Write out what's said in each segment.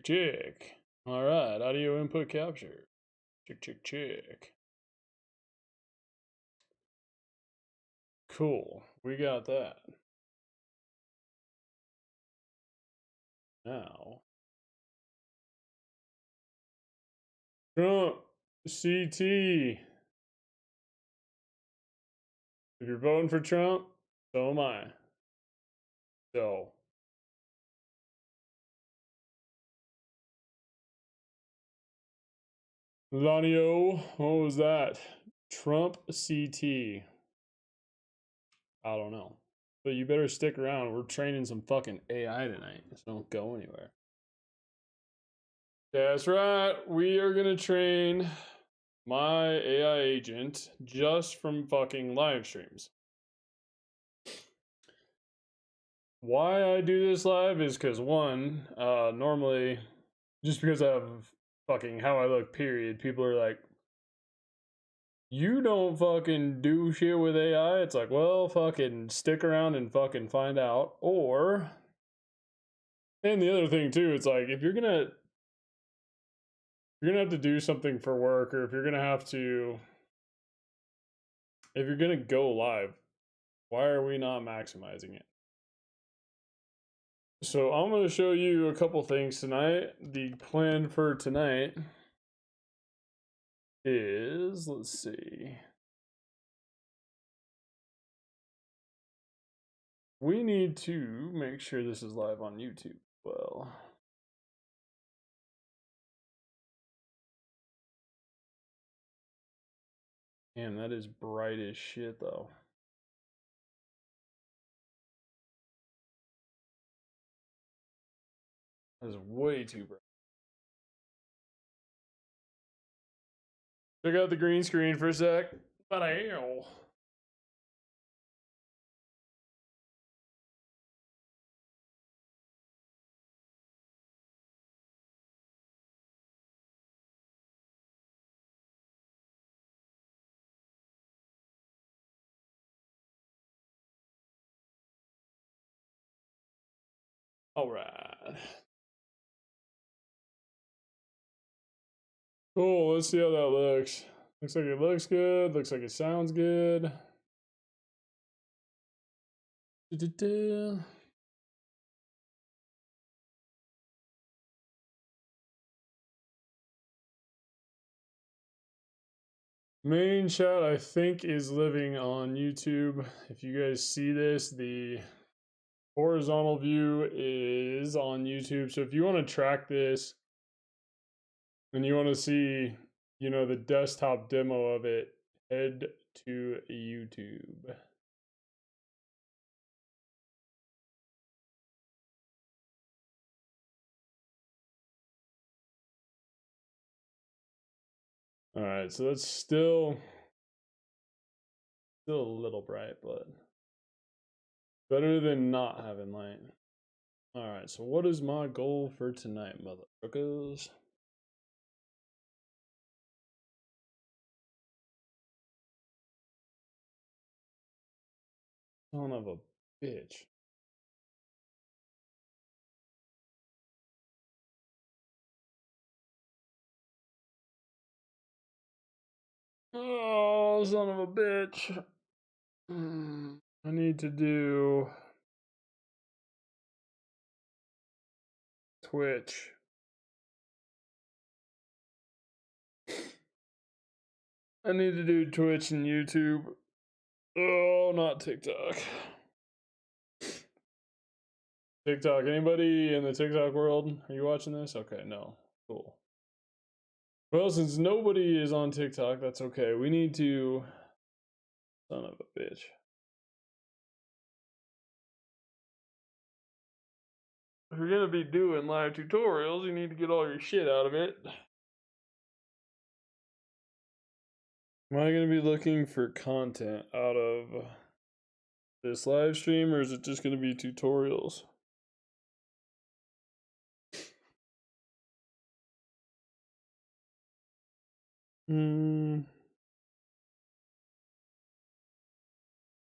Check. All right, audio input capture. Check. Cool. We got that. Now, Trump CT. If you're voting for Trump, so am I. So, Lanio, what was that? Trump CT. I don't know. But you better stick around. We're training some fucking AI tonight, so don't go anywhere. That's right. We are going to train my AI agent just from fucking live streams. Why I do this live is because one, normally, just because of fucking how I look, period, people are like, you don't fucking do shit with AI. It's like, well, fucking stick around and fucking find out. Or, and the other thing too, it's like, if you're gonna have to do something for work, or if you're gonna go live, why are we not maximizing it? So I'm going to show you a couple things tonight. The plan for tonight is, let's see. We need to make sure this is live on YouTube. Well, damn, that is bright as shit though. That is way too bright. Check out the green screen for a sec. But hell. All right. Cool, let's see how that looks. Looks like it looks good. Looks like it sounds good. Main chat, I think, is living on YouTube. If you guys see this, the horizontal view is on YouTube. So if you want to track this and you want to see, you know, the desktop demo of it, head to YouTube. All right, so that's still a little bright, but better than not having light. All right, so what is my goal for tonight, motherfuckers? Son of a bitch. Oh, son of a bitch. I need to do Twitch. I need to do Twitch and YouTube. Oh, not TikTok. TikTok. Anybody in the TikTok world? Are you watching this? Okay, no. Cool. Well, since nobody is on TikTok, that's okay. We need to... Son of a bitch. If you're gonna be doing live tutorials, you need to get all your shit out of it. Am I gonna be looking for content out of this live stream, or is it just gonna be tutorials?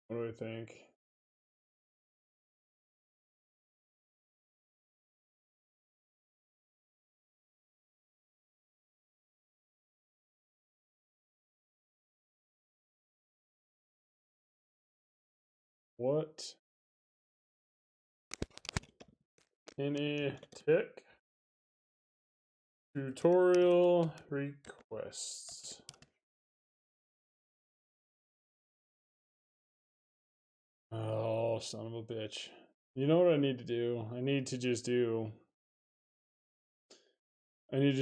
What do I think? What? Any tick? Tutorial requests. Oh, son of a bitch. You know what I need to do? I need to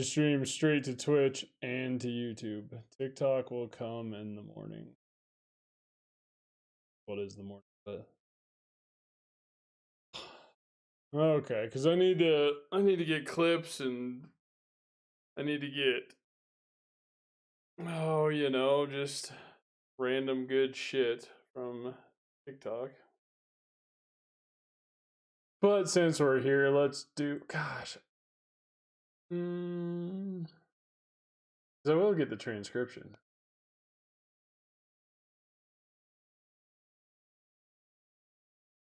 stream straight to Twitch and to YouTube. TikTok will come in the morning. What is the morning? Okay, because I need to get clips and I need to get just random good shit from TikTok. But since we're here, let's do gosh. I will get the transcription.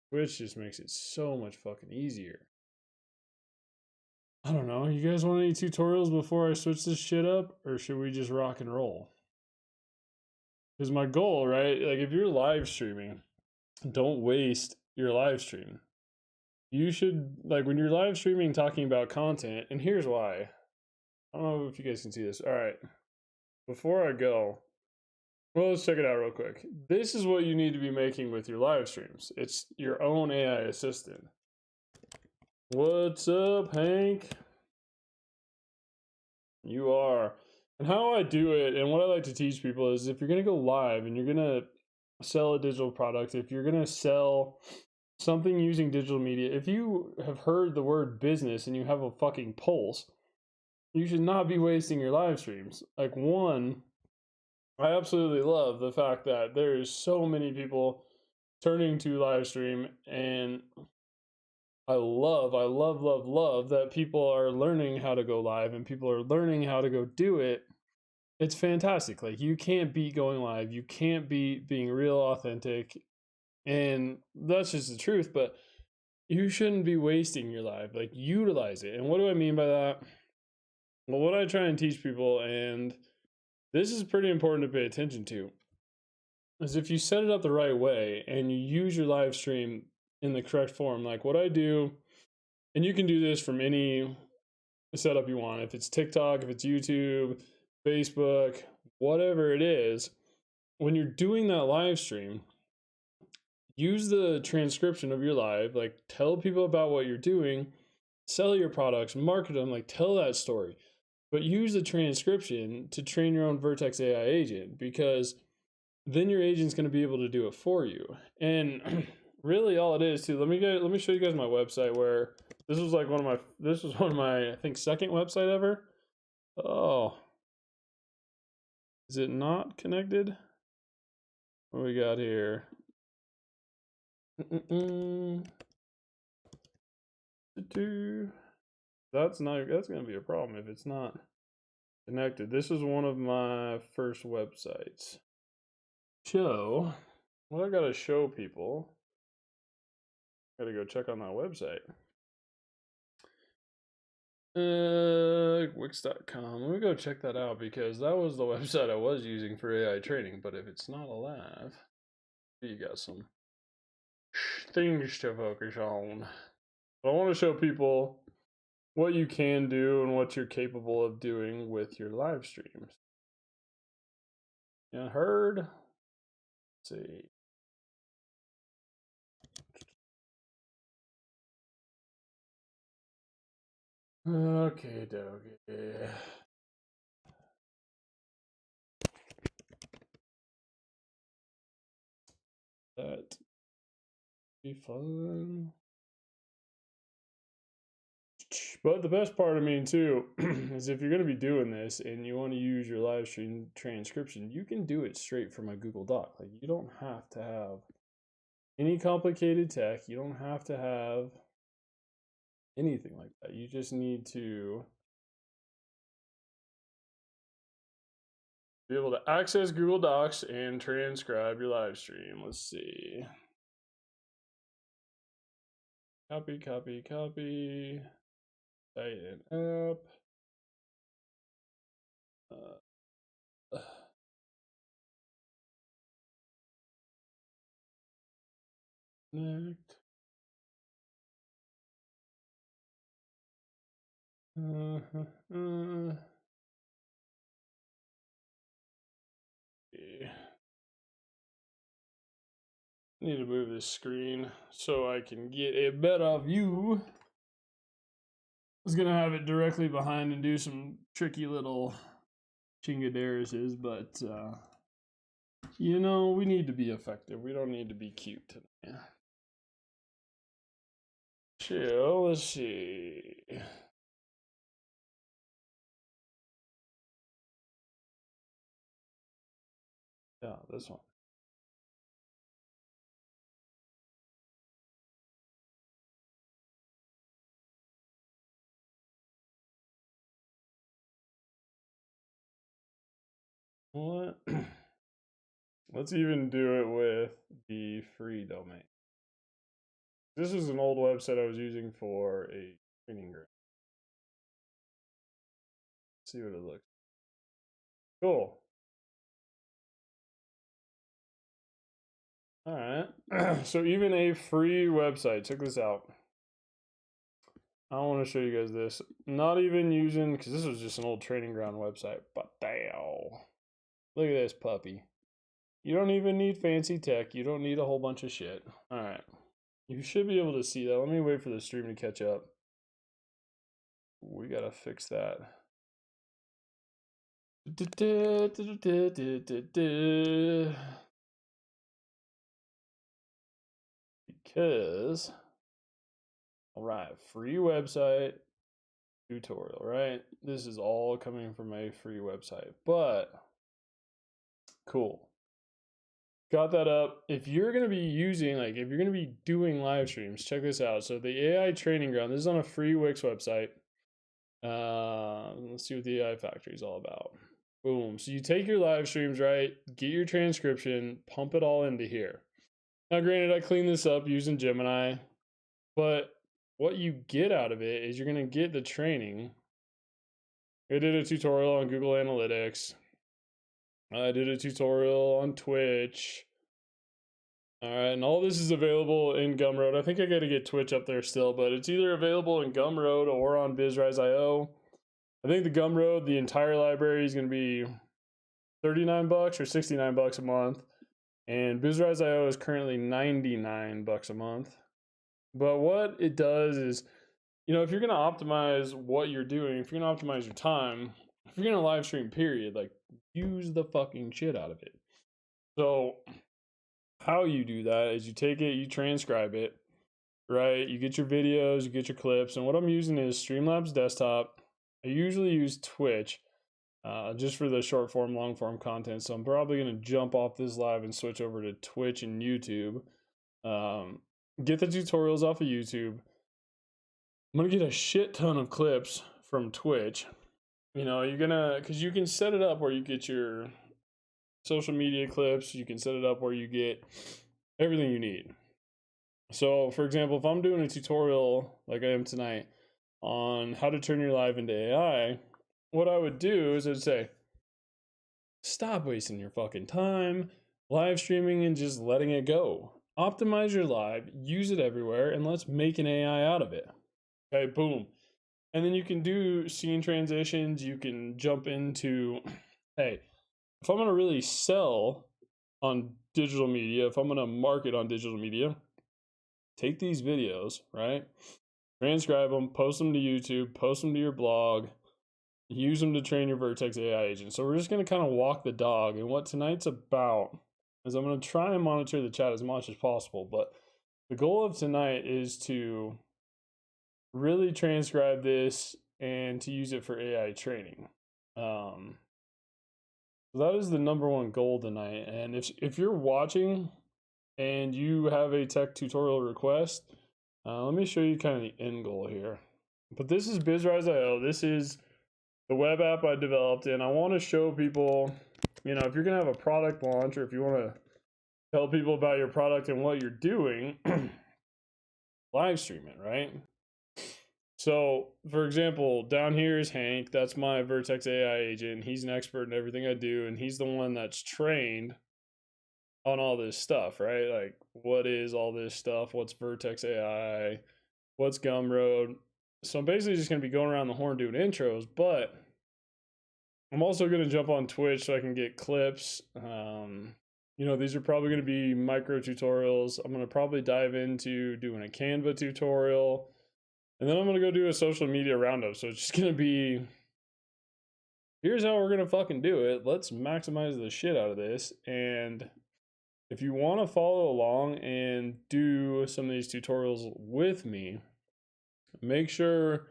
Which just makes it so much fucking easier. I don't know. You guys want any tutorials before I switch this shit up? Or should we just rock and roll? Because my goal, right? Like, if you're live streaming, don't waste your live stream. You should, like, when you're live streaming talking about content, and here's why. I don't know if you guys can see this. All right. Before I go, well, let's check it out real quick. This is what you need to be making with your live streams. It's your own AI assistant. What's up, Hank? You are. And how I do it, and what I like to teach people is if you're going to go live and you're going to sell a digital product, if you're going to sell something using digital media, if you have heard the word business and you have a fucking pulse, you should not be wasting your live streams. Like, one, I absolutely love the fact that there's so many people turning to live stream, and I love that people are learning how to go live and people are learning how to go do it. It's fantastic. Like, you can't beat going live. You can't beat being real authentic. And that's just the truth, but you shouldn't be wasting your live. Like, utilize it. And what do I mean by that? Well, what I try and teach people, and this is pretty important to pay attention to, is if you set it up the right way and you use your live stream in the correct form, like what I do, and you can do this from any setup you want. If it's TikTok, if it's YouTube, Facebook, whatever it is, when you're doing that live stream, use the transcription of your live, like tell people about what you're doing, sell your products, market them, like tell that story. But use the transcription to train your own Vertex AI agent, because then your agent's going to be able to do it for you. And really all it is too, let me show you guys my website, where this was one of my I think second website ever. Oh, is it not connected? What we got here? That's gonna be a problem if it's not connected. This is one of my first websites. So what I gotta show people, gotta go check on that website. Wix.com. Let me go check that out, because that was the website I was using for AI training. But if it's not alive, you got some things to focus on. But I want to show people what you can do and what you're capable of doing with your live streams. You heard? Let's see. Okay, dokie. That be fun. But the best part, I mean, too, is if you're going to be doing this and you want to use your live stream transcription, you can do it straight from a Google Doc. Like, you don't have to have any complicated tech. You don't have to have anything like that. You just need to be able to access Google Docs and transcribe your live stream. Let's see. Copy, copy, copy. Tighten up. Connect. Yeah. Need to move this screen so I can get a better view. I was gonna have it directly behind and do some tricky little chingaderises, but you know, we need to be effective. We don't need to be cute today. Chill, let's see. Yeah, this one. What? Let's even do it with the free domain. This is an old website I was using for a training grant. See what it looks. Cool. All right. So even a free website. Check this out. I want to show you guys this. Not even using, because this was just an old training ground website. But damn. Look at this puppy. You don't even need fancy tech. You don't need a whole bunch of shit. All right. You should be able to see that. Let me wait for the stream to catch up. We got to fix that. Because, all right, free website tutorial, right? This is all coming from a free website, but cool. Got that up. If you're going to be using, like, if you're going to be doing live streams, check this out. So the AI training ground, this is on a free Wix website. Let's see what the AI factory is all about. Boom. So you take your live streams, right? Get your transcription, pump it all into here. Now, granted, I cleaned this up using Gemini, but what you get out of it is you're going to get the training. I did a tutorial on Google Analytics. I did a tutorial on Twitch. All right, and all this is available in Gumroad. I think I got to get Twitch up there still, but it's either available in Gumroad or on BizRise.io. I think the Gumroad, the entire library is going to be $39 or $69 a month, and BizRise.io is currently $99 a month. But what it does is, you know, if you're going to optimize what you're doing, if you're going to optimize your time, if you're going to live stream, period, like, use the fucking shit out of it. So how you do that is you take it, you transcribe it, right? You get your videos, you get your clips, and what I'm using is Streamlabs Desktop. I usually use Twitch just for the short form, long form content. So I'm probably going to jump off this live and switch over to Twitch and YouTube. Get the tutorials off of YouTube. I'm going to get a shit ton of clips from Twitch. You know, you're going to, because you can set it up where you get your social media clips. You can set it up where you get everything you need. So, for example, if I'm doing a tutorial like I am tonight on how to turn your live into AI, what I would do is I'd say, stop wasting your fucking time live streaming and just letting it go. Optimize your live, use it everywhere, and let's make an AI out of it. Okay, boom. And then you can do scene transitions. You can jump into, hey, if I'm going to really sell on digital media, if I'm going to market on digital media, take these videos, right? Transcribe them, post them to YouTube, post them to your blog, use them to train your Vertex AI agent. So we're just going to kind of walk the dog. And what tonight's about is I'm going to try and monitor the chat as much as possible. But the goal of tonight is to really transcribe this and to use it for AI training. So that is the number one goal tonight. And if you're watching and you have a tech tutorial request, let me show you kind of the end goal here. But this is BizRise.io. This is the web app I developed, and I want to show people, you know, if you're going to have a product launch or if you want to tell people about your product and what you're doing, live stream it, right? So, for example, down here is Hank. That's my Vertex AI agent. He's an expert in everything I do, and he's the one that's trained on all this stuff, right? Like, what is all this stuff? What's Vertex AI? What's Gumroad? So I'm basically just going to be going around the horn doing intros, but I'm also going to jump on Twitch so I can get clips. These are probably going to be micro tutorials. I'm going to probably dive into doing a Canva tutorial, and then I'm going to go do a social media roundup. So it's just going to be, here's how we're going to fucking do it. Let's maximize the shit out of this. And if you want to follow along and do some of these tutorials with me, make sure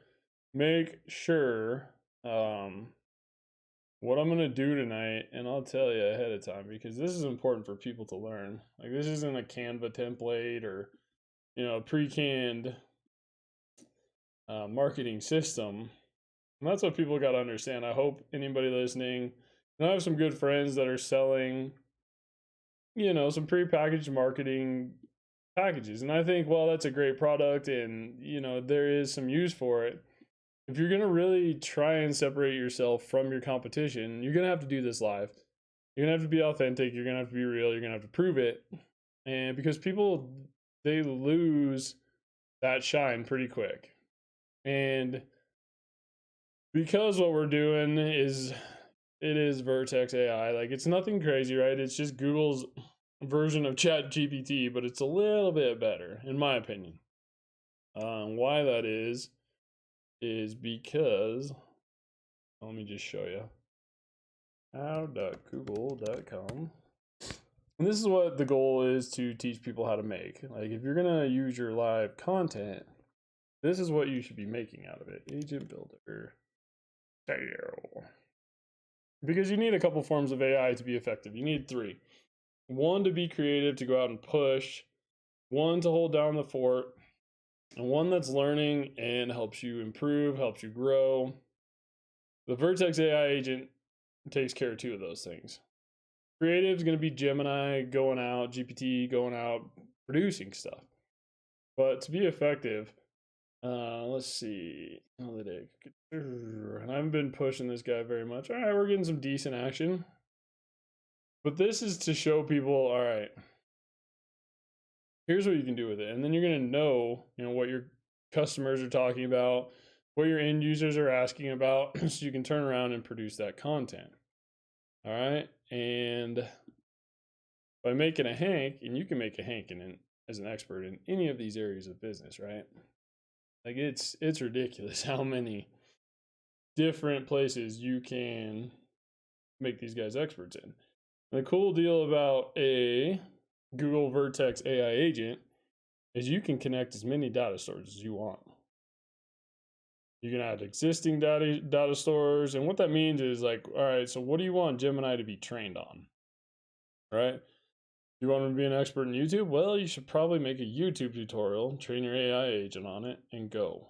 what I'm gonna do tonight, and I'll tell you ahead of time because this is important for people to learn. Like, this isn't a Canva template or pre-canned marketing system, and that's what people got to understand. I hope anybody listening, and I have some good friends that are selling some pre-packaged marketing packages, and I think, well, that's a great product, and there is some use for it. If you're gonna really try and separate yourself from your competition, you're gonna have to do this live. You're gonna have to be authentic, you're gonna have to be real, you're gonna have to prove it. And because people, they lose that shine pretty quick. And because what we're doing is, it is Vertex AI, like, it's nothing crazy, right? It's just Google's version of Chat GPT, but it's a little bit better, in my opinion. Why that is because, let me just show you. how.google.com. And this is what the goal is, to teach people how to make. Like, if you're gonna use your live content, this is what you should be making out of it. Agent builder. Because you need a couple forms of AI to be effective. You need three. One, to be creative, to go out and push. One, to hold down the fort. And one that's learning and helps you improve, helps you grow. The Vertex AI agent takes care of two of those things. Creative is going to be Gemini going out, GPT going out, producing stuff. But to be effective, let's see. Analytic. I haven't been pushing this guy very much. All right, we're getting some decent action. But this is to show people, all right, here's what you can do with it. And then you're going to know, what your customers are talking about, what your end users are asking about, so you can turn around and produce that content. All right. And by making a Hank, and you can make a Hank as an expert in any of these areas of business, right? Like, it's ridiculous how many different places you can make these guys experts in. And the cool deal about a Google Vertex AI agent is you can connect as many data stores as you want. You can add existing data stores, and what that means is, like, all right, so what do you want Gemini to be trained on? Right? You want to be an expert in YouTube? Well, you should probably make a YouTube tutorial, train your AI agent on it, and go.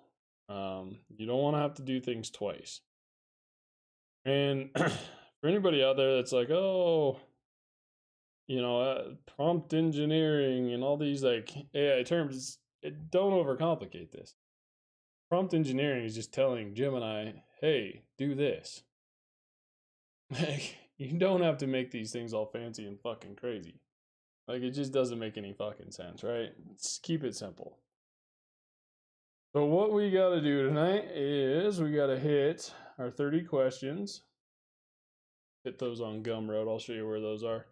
You don't want to have to do things twice. And for anybody out there that's like, oh, prompt engineering and all these like AI terms, don't overcomplicate this. Prompt engineering is just telling Gemini, hey, do this. Like, you don't have to make these things all fancy and fucking crazy. Like, it just doesn't make any fucking sense, right? Just keep it simple. So what we got to do tonight is we got to hit our 30 questions. Hit those on Gumroad. I'll show you where those are.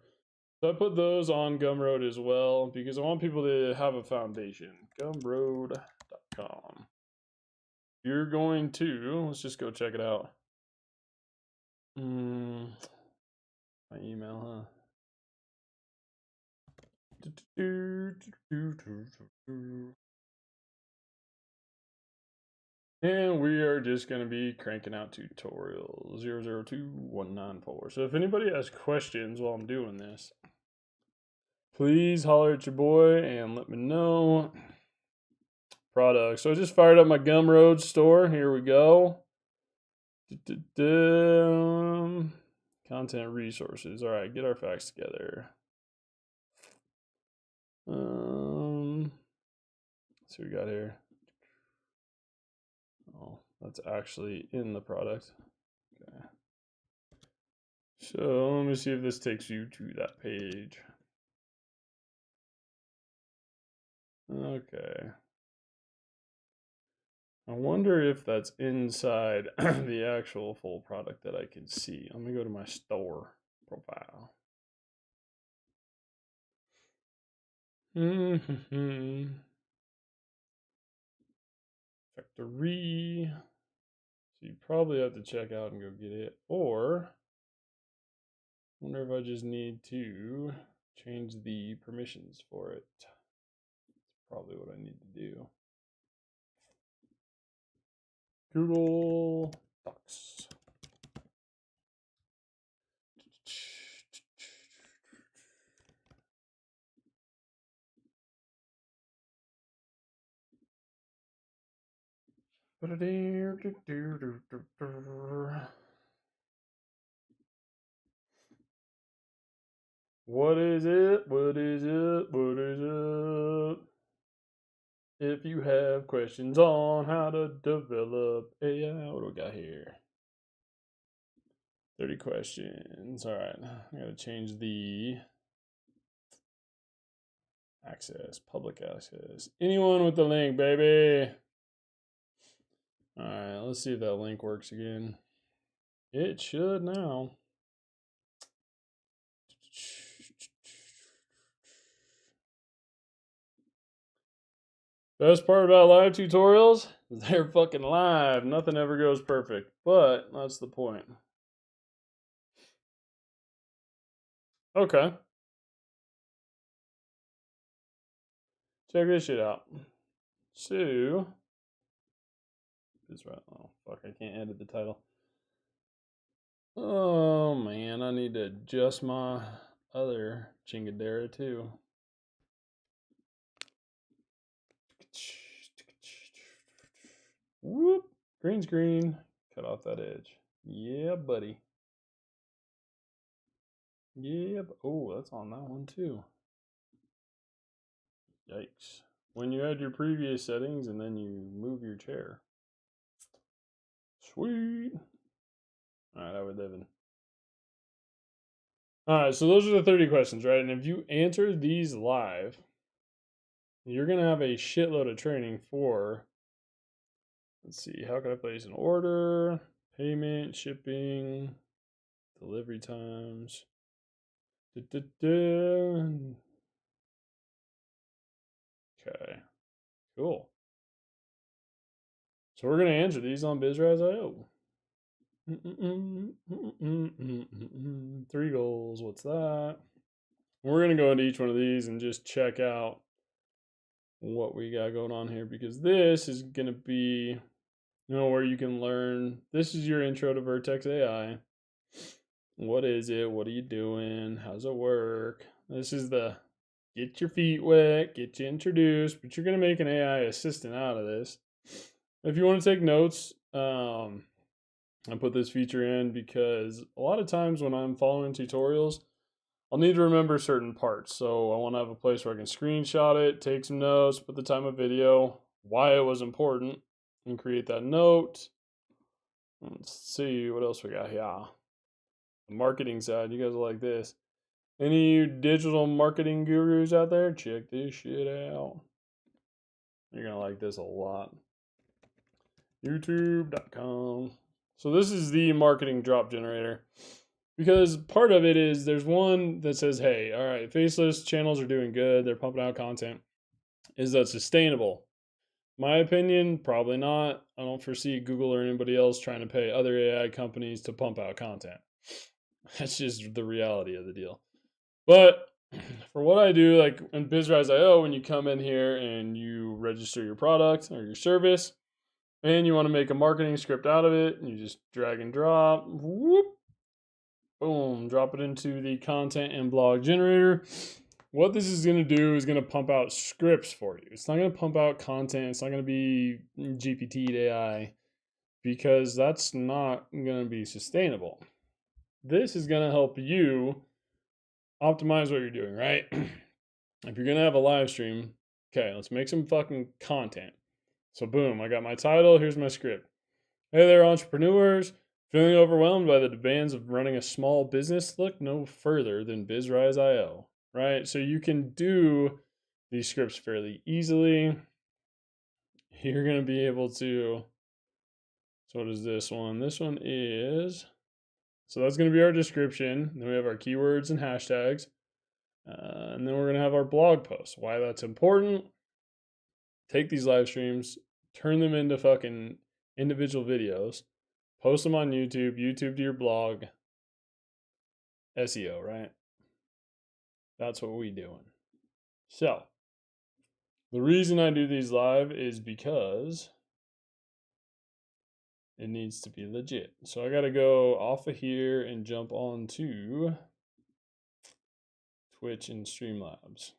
So I put those on Gumroad as well because I want people to have a foundation. Gumroad.com. You're going to, let's just go check it out. My email, And we are just going to be cranking out tutorials 002194. So if anybody has questions while I'm doing this, please holler at your boy and let me know. Products. So I just fired up my Gumroad store. Here we go. Content resources. All right, get our facts together. Let's see what we got here. Oh, that's actually in the product. Okay. So let me see if this takes you to that page. Okay. I wonder if that's inside the actual full product that I can see. Let me go to my store profile. Factory. So you probably have to check out and go get it. Or, I wonder if I just need to change the permissions for it. That's probably what I need to do. Google Docs. What is it? What is it? What is it? If you have questions on how to develop AI, what do we got here? 30 questions. All right. I got to change the access, public access. Anyone with the link, baby. All right. Let's see if that link works again. It should now. Best part about live tutorials is they're fucking live. Nothing ever goes perfect, but that's the point. Okay. Check this shit out. So, oh fuck, I can't edit the title. Oh man, I need to adjust my other chingadera too. Whoop, green screen. Cut off that edge. Yeah, buddy. Yep. Oh, that's on that one too. Yikes. When you add your previous settings and then you move your chair. Sweet. Alright, how we living? Alright, so those are the 30 questions, right? And if you answer these live, you're going to have a shitload of training for, let's see, how can I place an order, payment, shipping, delivery times. Okay, cool. So we're going to answer these on BizRise.io. 3 goals, what's that? We're going to go into each one of these and just check out what we got going on here, because this is going to be, where you can learn. This is your intro to Vertex AI. What is it? What are you doing? How's it work? This is the get your feet wet, get you introduced, but you're going to make an AI assistant out of this. If you want to take notes, I put this feature in because a lot of times when I'm following tutorials, I'll need to remember certain parts. So I want to have a place where I can screenshot it, take some notes, put the time of video, why it was important, and create that note. Let's see what else we got here. The marketing side, you guys will like this. Any digital marketing gurus out there? Check this shit out. You're going to like this a lot. YouTube.com. So this is the marketing drop generator. Because part of it is there's one that says, hey, all right, faceless channels are doing good. They're pumping out content. Is that sustainable? My opinion, probably not. I don't foresee Google or anybody else trying to pay other AI companies to pump out content. That's just the reality of the deal. But for what I do, like in BizRise.io, when you come in here and you register your product or your service, and you want to make a marketing script out of it, and you just drag and drop, whoop, boom, drop it into the content and blog generator. What this is going to do is going to pump out scripts for you. It's not going to pump out content. It's not going to be GPT AI, because that's not going to be sustainable. This is going to help you optimize what you're doing, right? If you're going to have a live stream, okay, let's make some fucking content. So boom, I got my title, here's my script. Hey there, entrepreneurs. Feeling overwhelmed by the demands of running a small business? Look no further than BizRise.io, right? So you can do these scripts fairly easily. You're going to be able to. So, what is this one? This one is. So, that's going to be our description. Then we have our keywords and hashtags. And then we're going to have our blog post. Why that's important. Take these live streams, turn them into fucking individual videos, post them on YouTube, YouTube to your blog. SEO, right? That's what we doing. So, the reason I do these live is because it needs to be legit. So I got to go off of here and jump on to Twitch and Streamlabs.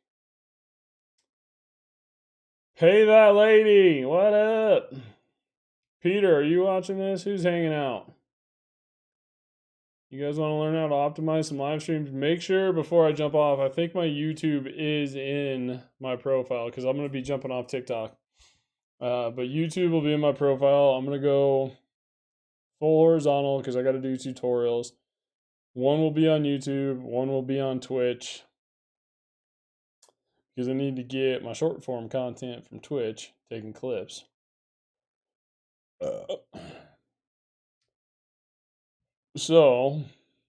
Hey, that lady. What up? Peter, are you watching this? Who's hanging out? You guys want to learn how to optimize some live streams? Make sure before I jump off, I think my YouTube is in my profile because I'm going to be jumping off TikTok. But YouTube will be in my profile. I'm going to go full horizontal because I got to do tutorials. One will be on YouTube, one will be on Twitch because I need to get my short form content from Twitch, taking clips. So,